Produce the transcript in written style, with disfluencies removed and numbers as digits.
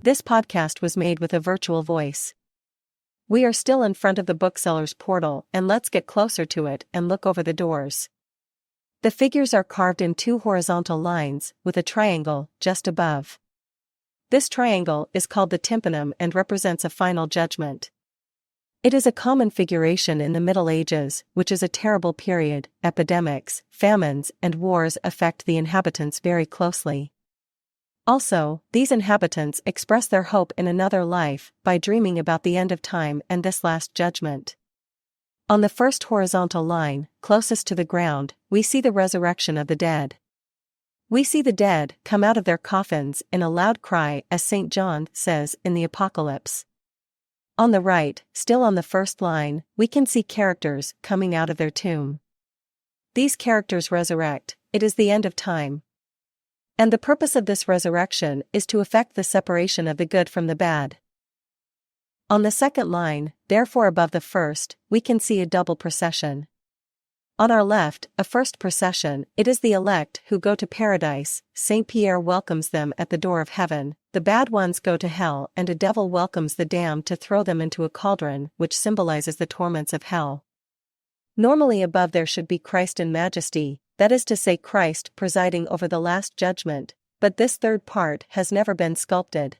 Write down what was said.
This podcast was made with a virtual voice. We are still in front of the booksellers portal, and let's get closer to it and look over the doors. The figures are carved in two horizontal lines, with a triangle just above. This triangle is called the tympanum and represents a final judgment. It is a common figuration in the Middle Ages, which is a terrible period. Epidemics, famines, and wars affect the inhabitants very closely. Also, these inhabitants express their hope in another life by dreaming about the end of time and this last judgment. On the first horizontal line, closest to the ground, we see the resurrection of the dead. We see the dead come out of their coffins in a loud cry, as St. John says in the Apocalypse. On the right, still on the first line, we can see characters coming out of their tomb. These characters resurrect. It is the end of time. And the purpose of this resurrection is to effect the separation of the good from the bad. On the second line, therefore above the first, we can see a double procession. On our left, a first procession, it is the elect who go to paradise. Saint Pierre welcomes them at the door of heaven. The bad ones go to hell, and a devil welcomes the damned to throw them into a cauldron, which symbolizes the torments of hell. Normally above there should be Christ in majesty, that is to say Christ presiding over the last judgment, but this third part has never been sculpted.